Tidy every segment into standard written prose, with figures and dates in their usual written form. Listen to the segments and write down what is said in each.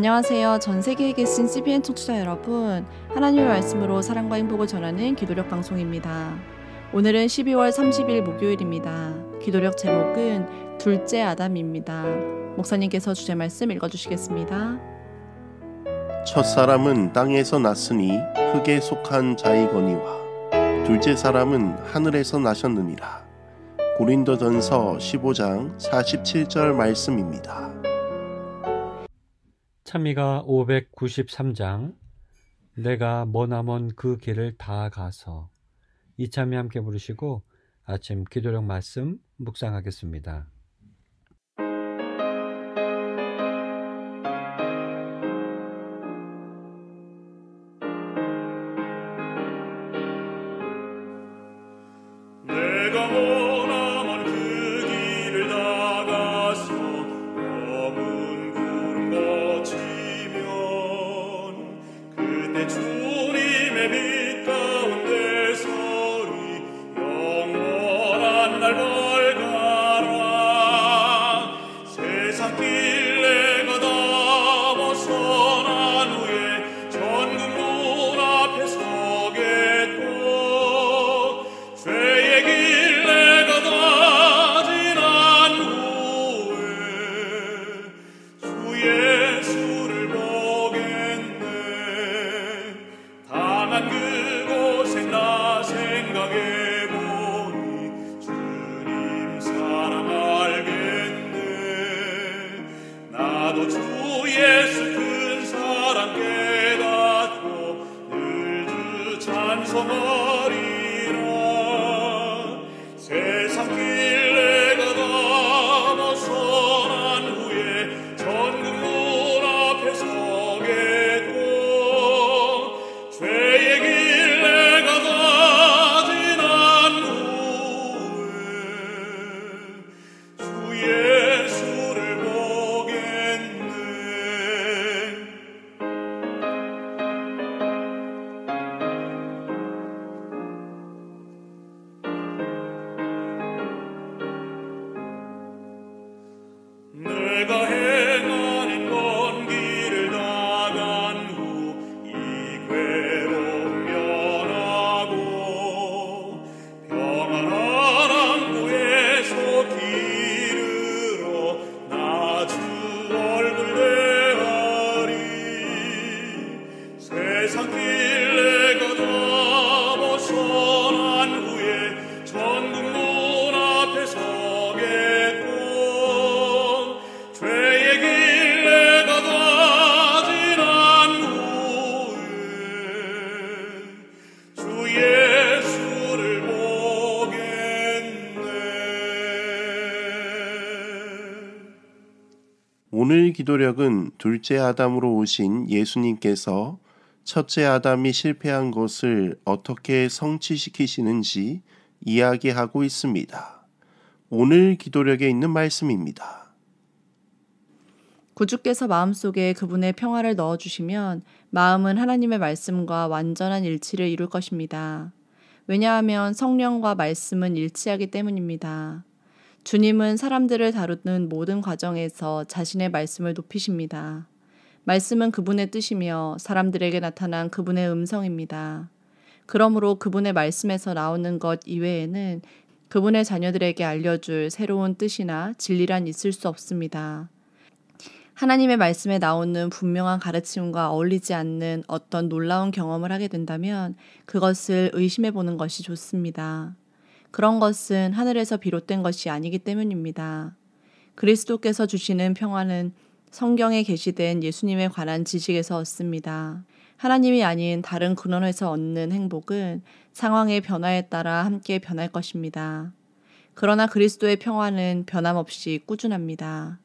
안녕하세요. 전 세계에 계신 CBN 청취자 여러분, 하나님의 말씀으로 사랑과 행복을 전하는 기도력 방송입니다. 오늘은 12월 30일 목요일입니다. 기도력 제목은 둘째 아담입니다. 목사님께서 주제 말씀 읽어주시겠습니다. 첫사람은 땅에서 났으니 흙에 속한 자이거니와 둘째 사람은 하늘에서 나셨느니라. 고린도전서 15장 47절 말씀입니다. 찬미가 593장 내가 머나먼 그 길을 다 가서, 이 찬미 함께 부르시고 아침 기도력 말씀 묵상하겠습니다. 오늘 기도력은 둘째 아담으로 오신 예수님께서 첫째 아담이 실패한 것을 어떻게 성취시키시는지 이야기하고 있습니다. 오늘 기도력에 있는 말씀입니다. 구주께서 마음속에 그분의 평화를 넣어주시면 마음은 하나님의 말씀과 완전한 일치를 이룰 것입니다. 왜냐하면 성령과 말씀은 일치하기 때문입니다. 주님은 사람들을 다루는 모든 과정에서 자신의 말씀을 높이십니다. 말씀은 그분의 뜻이며 사람들에게 나타난 그분의 음성입니다. 그러므로 그분의 말씀에서 나오는 것 이외에는 그분의 자녀들에게 알려줄 새로운 뜻이나 진리란 있을 수 없습니다. 하나님의 말씀에 나오는 분명한 가르침과 어울리지 않는 어떤 놀라운 경험을 하게 된다면 그것을 의심해 보는 것이 좋습니다. 그런 것은 하늘에서 비롯된 것이 아니기 때문입니다. 그리스도께서 주시는 평화는 성경에 게시된 예수님에 관한 지식에서 얻습니다. 하나님이 아닌 다른 근원에서 얻는 행복은 상황의 변화에 따라 함께 변할 것입니다. 그러나 그리스도의 평화는 변함없이 꾸준합니다.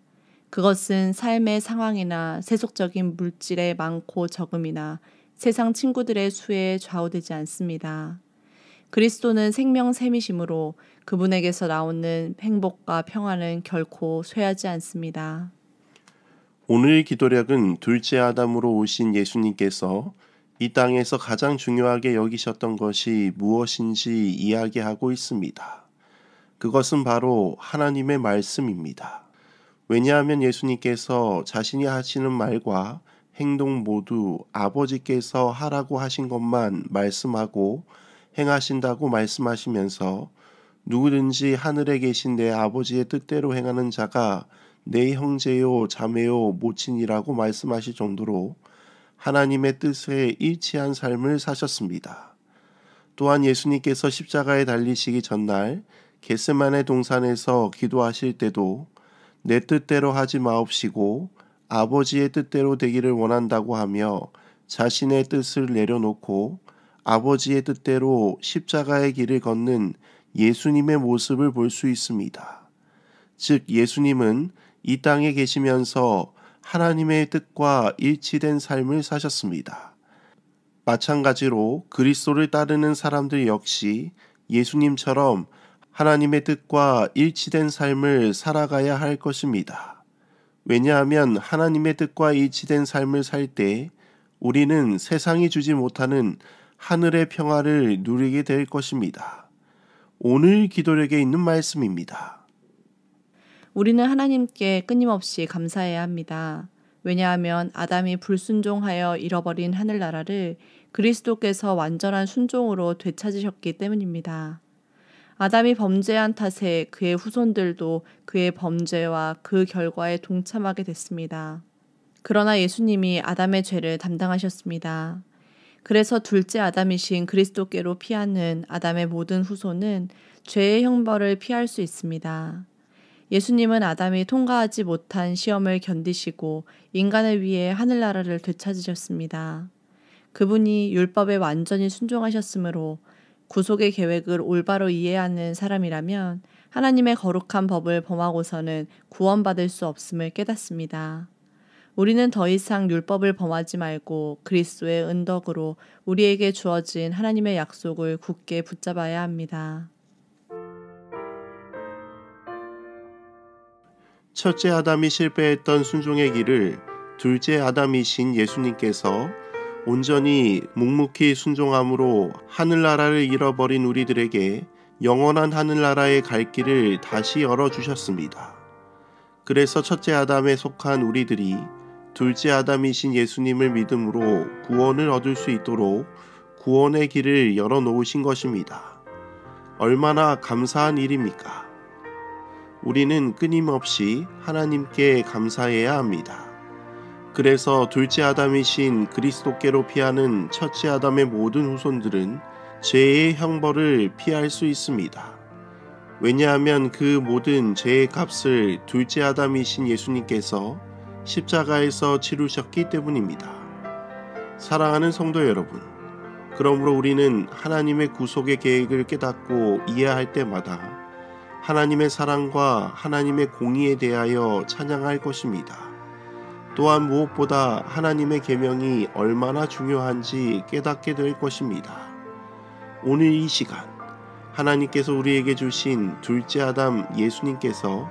그것은 삶의 상황이나 세속적인 물질의 많고 적음이나 세상 친구들의 수에 좌우되지 않습니다. 그리스도는 생명샘이시므로 그분에게서 나오는 행복과 평화는 결코 쇠하지 않습니다. 오늘 기도력은 둘째 아담으로 오신 예수님께서 이 땅에서 가장 중요하게 여기셨던 것이 무엇인지 이야기하고 있습니다. 그것은 바로 하나님의 말씀입니다. 왜냐하면 예수님께서 자신이 하시는 말과 행동 모두 아버지께서 하라고 하신 것만 말씀하고 행하신다고 말씀하시면서 누구든지 하늘에 계신 내 아버지의 뜻대로 행하는 자가 내 형제요 자매요 모친이라고 말씀하실 정도로 하나님의 뜻에 일치한 삶을 사셨습니다. 또한 예수님께서 십자가에 달리시기 전날 겟세마네 동산에서 기도하실 때도 내 뜻대로 하지 마옵시고 아버지의 뜻대로 되기를 원한다고 하며 자신의 뜻을 내려놓고 아버지의 뜻대로 십자가의 길을 걷는 예수님의 모습을 볼 수 있습니다. 즉 예수님은 이 땅에 계시면서 하나님의 뜻과 일치된 삶을 사셨습니다. 마찬가지로 그리스도를 따르는 사람들 역시 예수님처럼 하나님의 뜻과 일치된 삶을 살아가야 할 것입니다. 왜냐하면 하나님의 뜻과 일치된 삶을 살 때 우리는 세상이 주지 못하는 하늘의 평화를 누리게 될 것입니다. 오늘 기도력에 있는 말씀입니다. 우리는 하나님께 끊임없이 감사해야 합니다. 왜냐하면 아담이 불순종하여 잃어버린 하늘나라를 그리스도께서 완전한 순종으로 되찾으셨기 때문입니다. 아담이 범죄한 탓에 그의 후손들도 그의 범죄와 그 결과에 동참하게 됐습니다. 그러나 예수님이 아담의 죄를 담당하셨습니다. 그래서 둘째 아담이신 그리스도께로 피하는 아담의 모든 후손은 죄의 형벌을 피할 수 있습니다. 예수님은 아담이 통과하지 못한 시험을 견디시고 인간을 위해 하늘나라를 되찾으셨습니다. 그분이 율법에 완전히 순종하셨으므로 구속의 계획을 올바로 이해하는 사람이라면 하나님의 거룩한 법을 범하고서는 구원받을 수 없음을 깨닫습니다. 우리는 더 이상 율법을 범하지 말고 그리스도의 은덕으로 우리에게 주어진 하나님의 약속을 굳게 붙잡아야 합니다. 첫째 아담이 실패했던 순종의 길을 둘째 아담이신 예수님께서 온전히 묵묵히 순종함으로 하늘나라를 잃어버린 우리들에게 영원한 하늘나라에 갈 길을 다시 열어주셨습니다. 그래서 첫째 아담에 속한 우리들이 둘째 아담이신 예수님을 믿음으로 구원을 얻을 수 있도록 구원의 길을 열어놓으신 것입니다. 얼마나 감사한 일입니까? 우리는 끊임없이 하나님께 감사해야 합니다. 그래서 둘째 아담이신 그리스도께로 피하는 첫째 아담의 모든 후손들은 죄의 형벌을 피할 수 있습니다. 왜냐하면 그 모든 죄의 값을 둘째 아담이신 예수님께서 십자가에서 치르셨기 때문입니다. 사랑하는 성도 여러분, 그러므로 우리는 하나님의 구속의 계획을 깨닫고 이해할 때마다 하나님의 사랑과 하나님의 공의에 대하여 찬양할 것입니다. 또한 무엇보다 하나님의 계명이 얼마나 중요한지 깨닫게 될 것입니다. 오늘 이 시간 하나님께서 우리에게 주신 둘째 아담 예수님께서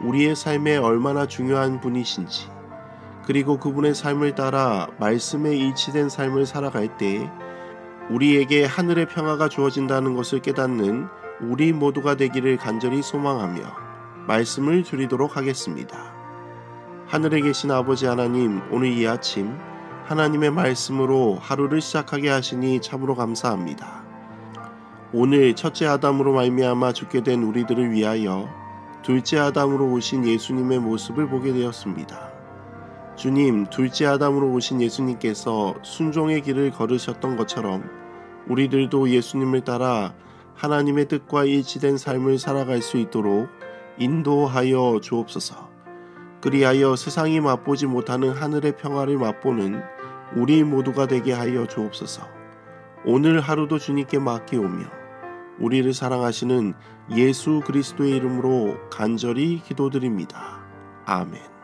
우리의 삶에 얼마나 중요한 분이신지, 그리고 그분의 삶을 따라 말씀에 일치된 삶을 살아갈 때 우리에게 하늘의 평화가 주어진다는 것을 깨닫는 우리 모두가 되기를 간절히 소망하며 말씀을 드리도록 하겠습니다. 하늘에 계신 아버지 하나님, 오늘 이 아침 하나님의 말씀으로 하루를 시작하게 하시니 참으로 감사합니다. 오늘 첫째 아담으로 말미암아 죽게 된 우리들을 위하여 둘째 아담으로 오신 예수님의 모습을 보게 되었습니다. 주님, 둘째 아담으로 오신 예수님께서 순종의 길을 걸으셨던 것처럼 우리들도 예수님을 따라 하나님의 뜻과 일치된 삶을 살아갈 수 있도록 인도하여 주옵소서. 그리하여 세상이 맛보지 못하는 하늘의 평화를 맛보는 우리 모두가 되게 하여 주옵소서. 오늘 하루도 주님께 맡기오며 우리를 사랑하시는 예수 그리스도의 이름으로 간절히 기도드립니다. 아멘.